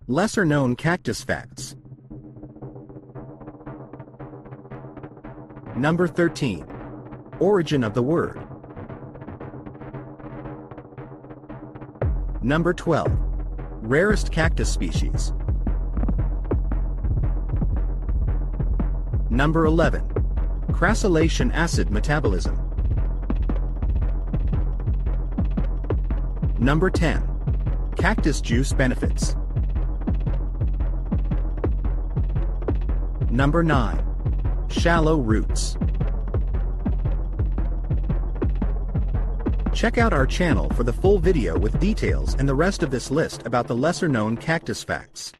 Lesser-known cactus facts. Number 13. Origin of the word. Number 12. Rarest cactus species. Number 11. Crassulacean acid metabolism. Number 10. Cactus juice benefits. Number 9. Shallow roots. Check out our channel for the full video with details and the rest of this list about the lesser-known cactus facts.